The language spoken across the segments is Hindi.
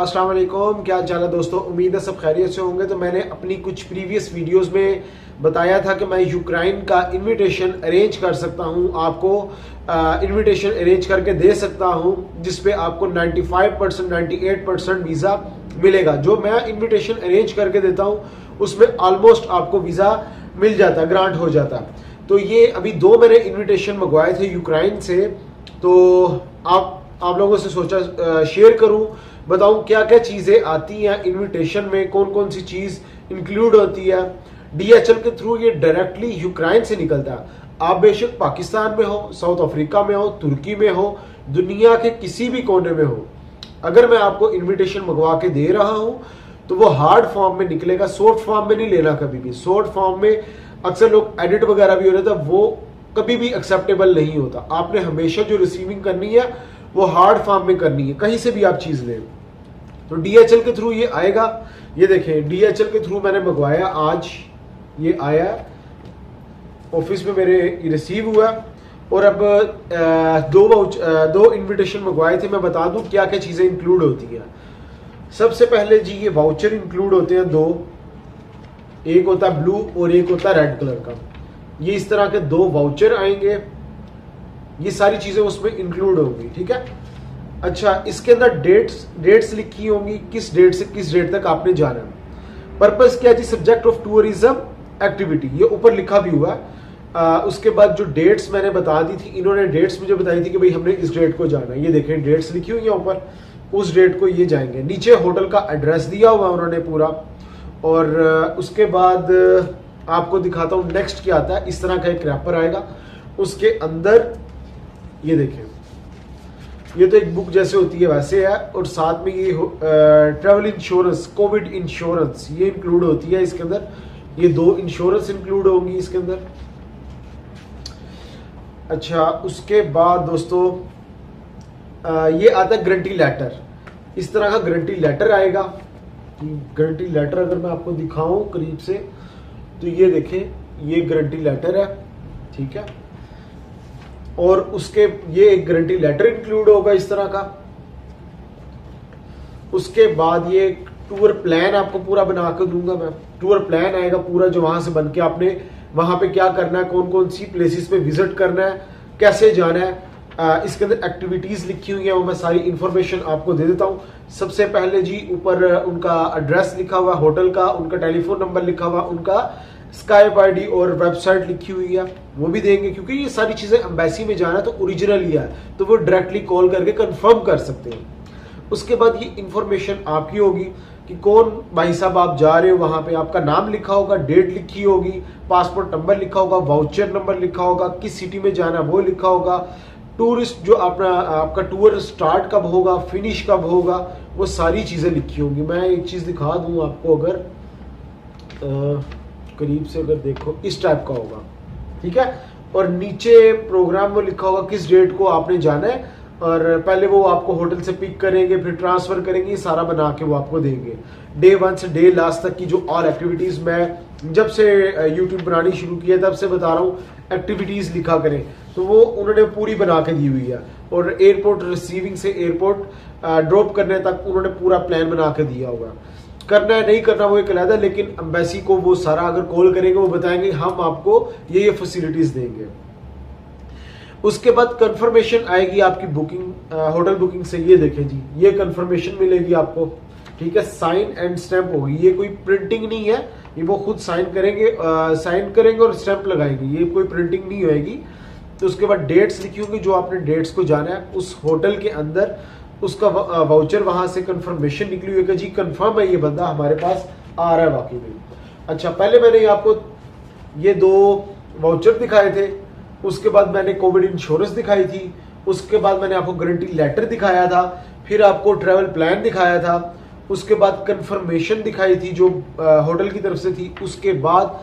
अस्सलाम वालेकुम, क्या चाल है दोस्तों। उम्मीद है सब खैरियत से होंगे। तो मैंने अपनी कुछ प्रीवियस वीडियोस में बताया था कि मैं यूक्रेन का इनविटेशन अरेंज कर सकता हूं, आपको इनविटेशन अरेंज करके दे सकता हूं जिसपे आपको 95% 98% वीज़ा मिलेगा। जो मैं इनविटेशन अरेंज करके देता हूं उसमें ऑलमोस्ट आपको वीज़ा मिल जाता, ग्रांट हो जाता। तो ये अभी 2 मैंने इन्विटेशन मंगवाए थे यूक्रेन से, तो आप लोगों से सोचा शेयर करूं, बताऊं क्या क्या चीजें आती हैं इनविटेशन में, कौन कौन सी चीज इंक्लूड होती है। डीएचएल के थ्रू ये डायरेक्टली यूक्रेन से निकलता है। आप बेशक पाकिस्तान में हो, साउथ अफ्रीका में हो, तुर्की में हो, दुनिया के किसी भी कोने में हो, अगर मैं आपको इनविटेशन मंगवा के दे रहा हूं तो वो हार्ड फॉर्म में निकलेगा, सॉफ्ट फॉर्म में नहीं लेना कभी भी। सॉफ्ट फॉर्म में अक्सर लोग एडिट वगैरह भी हो रहे थे, वो कभी भी एक्सेप्टेबल नहीं होता। आपने हमेशा जो रिसीविंग करनी है वो हार्ड फॉर्म में करनी है, कहीं से भी आप चीज लें। तो डीएचएल के थ्रू ये आएगा। ये देखें, डीएचएल के थ्रू मैंने मंगवाया, आज ये आया ऑफिस में मेरे रिसीव हुआ। और अब दो इनविटेशन मंगवाए थे। मैं बता दूं क्या क्या चीजें इंक्लूड होती हैं। सबसे पहले जी ये वाउचर इंक्लूड होते हैं 2, एक होता है ब्लू और एक होता है रेड कलर का। ये इस तरह के 2 वाउचर आएंगे, ये सारी चीजें उसमें इंक्लूड होंगी, ठीक है। अच्छा, इसके अंदर डेट्स लिखी होंगी, किस डेट से किस डेट तक आपने जाना है। पर्पस क्या जी, सब्जेक्ट ऑफ टूरिज्म एक्टिविटी, ये ऊपर लिखा भी हुआ है। उसके बाद जो डेट्स मैंने बता दी थी, इन्होंने डेट्स मुझे बताई थी कि भाई हमने इस डेट को जाना है। ये देखें डेट्स लिखी हुई है ऊपर, उस डेट को ये जाएंगे। नीचे होटल का एड्रेस दिया हुआ उन्होंने पूरा। और उसके बाद आपको दिखाता हूँ नेक्स्ट क्या आता है। इस तरह का एक रैपर आएगा, उसके अंदर ये देखें, ये तो एक बुक जैसे होती है वैसे है। और साथ में ये ट्रैवल इंश्योरेंस, कोविड इंश्योरेंस ये इंक्लूड होती है इसके अंदर। ये 2 इंश्योरेंस इंक्लूड होंगी इसके अंदर। अच्छा, उसके बाद दोस्तों ये आता है गारंटी लेटर। इस तरह का गारंटी लेटर आएगा। गारंटी लेटर अगर मैं आपको दिखाऊं करीब से तो ये देखें, ये गारंटी लेटर है, ठीक है। और उसके ये एक गारंटी लेटर इंक्लूड होगा इस तरह का। उसके बाद ये टूर प्लान आपको पूरा बना के दूंगा मैं। टूर प्लान आएगा पूरा, जो वहां से बन के आपने वहां पे क्या करना है, कौन कौन सी प्लेसेस पे विजिट करना है, कैसे जाना है। इसके अंदर एक्टिविटीज लिखी हुई है, वो मैं सारी इंफॉर्मेशन आपको दे देता हूँ। सबसे पहले जी ऊपर उनका एड्रेस लिखा हुआ होटल का, उनका टेलीफोन नंबर लिखा हुआ, उनका स्काइप आईडी और वेबसाइट लिखी हुई है, वो भी देंगे। क्योंकि ये सारी चीजें एम्बेसी में जाना तो ओरिजिनल ही है, तो वो डायरेक्टली कॉल करके कंफर्म कर सकते हैं। उसके बाद ये इंफॉर्मेशन आपकी होगी कि कौन भाई साहब आप जा रहे हो, वहां पे आपका नाम लिखा होगा, डेट लिखी होगी, पासपोर्ट नंबर लिखा होगा, वाउचर नंबर लिखा होगा, किस सिटी में जाना है वो लिखा होगा, टूरिस्ट जो आपका टूर स्टार्ट कब होगा, फिनिश कब होगा, वो सारी चीजें लिखी होंगी। मैं एक चीज दिखा दूं आपको, अगर करीब से अगर देखो, इस टाइप का होगा, ठीक है। और नीचे प्रोग्राम में लिखा होगा किस डेट को आपने जाना है, और पहले वो आपको होटल से पिक करेंगे, फिर ट्रांसफर करेंगे, सारा बना के वो आपको देंगे। डे 1 से डे लास्ट तक की जो और एक्टिविटीज, मैं जब से यूट्यूब बनानी शुरू की है तब से बता रहा हूँ एक्टिविटीज लिखा करें, तो वो उन्होंने पूरी बना के दी हुई है। और एयरपोर्ट रिसीविंग से एयरपोर्ट ड्रॉप करने तक उन्होंने पूरा प्लान बना के दिया होगा। करना है नहीं करना वो एक अलग है, लेकिन एम्बेसी को वो सारा अगर कॉल करेंगे वो बताएंगे हम आपको ये फैसिलिटीज देंगे। उसके बाद कंफर्मेशन आएगी आपकी बुकिंग, होटल बुकिंग से। ये देखें जी, ये कंफर्मेशन मिलेगी आपको, ठीक है। साइन एंड स्टैंप होगी, ये कोई प्रिंटिंग नहीं है, ये वो खुद साइन करेंगे और स्टैंप लगाएंगे, ये कोई प्रिंटिंग नहीं होगी। तो उसके बाद डेट्स लिखी होंगी, जो आपने डेट्स को जाना है उस होटल के अंदर, उसका वाउचर वहां से कंफर्मेशन निकली हुई है कि जी कंफर्म है ये बंदा हमारे पास आ रहा है वाकई में। अच्छा, पहले मैंने आपको ये 2 वाउचर दिखाए थे, उसके बाद मैंने कोविड इंश्योरेंस दिखाई थी, उसके बाद मैंने आपको गारंटी लेटर दिखाया था, फिर आपको ट्रैवल प्लान दिखाया था, उसके बाद कंफर्मेशन दिखाई थी जो होटल की तरफ से थी। उसके बाद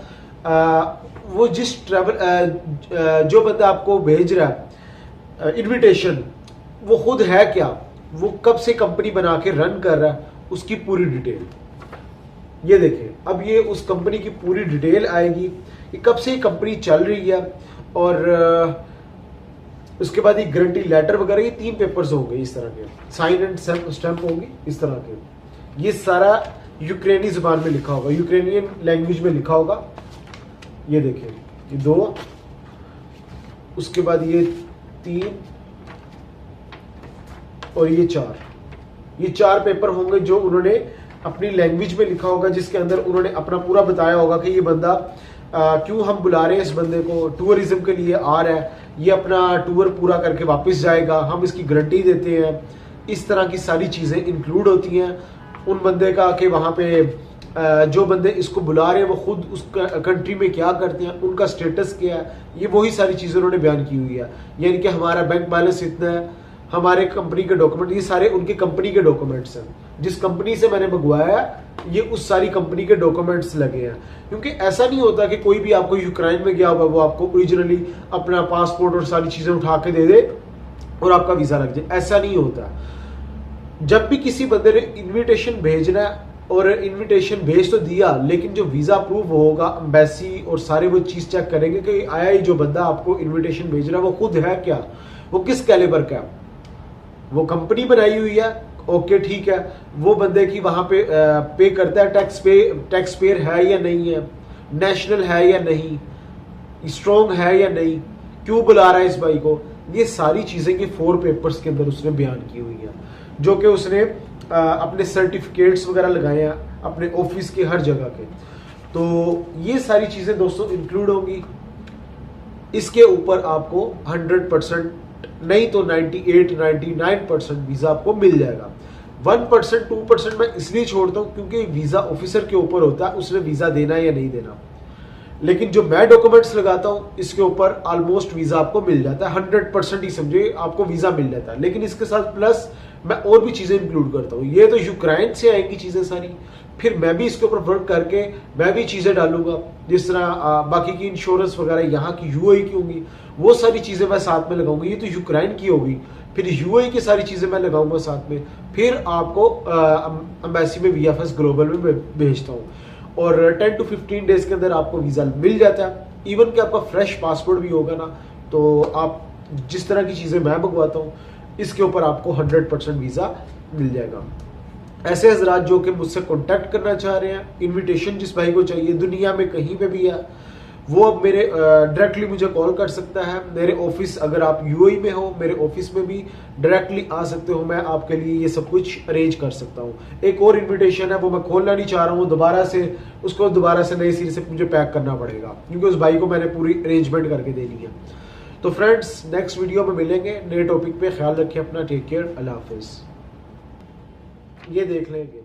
वो जिस जो बंदा आपको भेज रहा है इन्विटेशन, वो खुद है क्या, वो कब से कंपनी बना के रन कर रहा है, उसकी पूरी डिटेल। ये देखें, अब ये उस कंपनी की पूरी डिटेल आएगी कि कब से कंपनी चल रही है और उसके बाद ये गारंटी लेटर वगैरह, ये 3 पेपर्स होंगे इस तरह के, साइन एंड स्टैंप होंगी इस तरह के। ये सारा यूक्रेनी जुबान में लिखा होगा, यूक्रेनियन लैंग्वेज में लिखा होगा। ये देखिए, ये 2, उसके बाद ये 3 और ये 4। ये 4 पेपर होंगे जो उन्होंने अपनी लैंग्वेज में लिखा होगा, जिसके अंदर उन्होंने अपना पूरा बताया होगा कि ये बंदा क्यों हम बुला रहे हैं, इस बंदे को टूरिज्म के लिए आ रहा है, ये अपना टूर पूरा करके वापस जाएगा, हम इसकी गारंटी देते हैं। इस तरह की सारी चीज़ें इंक्लूड होती हैं उन बंदे का कि वहाँ पे जो बंदे इसको बुला रहे हैं वो खुद उस कंट्री में क्या करते हैं, उनका स्टेटस क्या है, ये वही सारी चीज़ें उन्होंने बयान की हुई है। यानी कि हमारा बैंक बैलेंस इतना है, हमारे कंपनी के डॉक्यूमेंट, ये सारे उनकी कंपनी के डॉक्यूमेंट्स हैं। जिस कंपनी से मैंने मंगवाया ये उस सारी कंपनी के डॉक्यूमेंट्स लगे हैं। क्योंकि ऐसा नहीं होता कि कोई भी आपको यूक्रेन में गया होगा वो आपको ओरिजिनली अपना पासपोर्ट और सारी चीज़ें उठा के दे दे और आपका वीज़ा लग जाए, ऐसा नहीं होता। जब भी किसी बंदे ने इन्विटेशन भेजना है और इन्विटेशन भेज तो दिया, लेकिन जो वीज़ा अप्रूव होगा एम्बेसी और सारे वो चीज़ चेक करेंगे कि आया ही जो बंदा आपको इन्विटेशन भेज रहा है वो खुद है क्या, वो किस कैलिबर का, वो कंपनी बनाई हुई है, ओके ठीक है, वो बंदे की वहां पे करता है टैक्स पेयर है या नहीं है, नेशनल है या नहीं, स्ट्रॉन्ग है या नहीं, क्यों बुला रहा है इस भाई को, ये सारी चीजें ये 4 पेपर्स के अंदर उसने बयान की हुई है, जो कि उसने अपने सर्टिफिकेट्स वगैरह लगाए हैं अपने ऑफिस के हर जगह के। तो ये सारी चीजें दोस्तों इंक्लूड होंगी। इसके ऊपर आपको 100% नहीं तो 98-99% वीजा आपको मिल जाएगा। 1% 2% मैं इसलिए छोड़ता हूं क्योंकि वीजा ऑफिसर के ऊपर होता है उसने वीजा देना या नहीं देना, लेकिन जो मैं डॉक्यूमेंट्स लगाता हूं इसके ऊपर ऑलमोस्ट वीजा आपको मिल जाता है, 100% ही समझिए आपको वीजा मिल जाता है। लेकिन इसके साथ प्लस मैं और भी चीजें इंक्लूड करता हूँ। ये तो यूक्रेन से आएंगी चीजें सारी, फिर मैं भी इसके ऊपर वर्क करके मैं भी चीजें डालूंगा, जिस तरह बाकी की इंश्योरेंस वगैरह यहाँ की यूएई की होंगी वो सारी चीजें मैं साथ में लगाऊंगा। ये तो यूक्रेन की होगी, फिर यूएई की सारी चीजें मैं लगाऊंगा साथ में, फिर आपको एम्बेसी में वीएफएस ग्लोबल में भेजता हूँ और 10 to 15 डेज के अंदर आपको वीजा मिल जाता है। इवन कि आपका फ्रेश पासपोर्ट भी होगा ना, तो आप जिस तरह की चीजें मैं मंगवाता हूँ इसके ऊपर आपको 100% वीजा मिल जाएगा। ऐसे हजरात जो कि मुझसे कांटेक्ट करना चाह रहे हैं, इनविटेशन जिस भाई को चाहिए दुनिया में कहीं पे भी है, वो अब मेरे डायरेक्टली मुझे कॉल कर सकता है। मेरे ऑफिस, अगर आप यूएई में हो, मेरे ऑफिस में भी डायरेक्टली आ सकते हो, मैं आपके लिए ये सब कुछ अरेंज कर सकता हूँ। एक और इनविटेशन है वो मैं खोलना नहीं चाह रहा हूँ, उसको दोबारा से नए सिरे से मुझे पैक करना पड़ेगा क्योंकि उस भाई को मैंने पूरी अरेंजमेंट करके देनी है। तो फ्रेंड्स, नेक्स्ट वीडियो में मिलेंगे नए टॉपिक पे। ख्याल रखिए अपना, टेक केयर, अल्लाह हाफिज। ये देख लेंगे।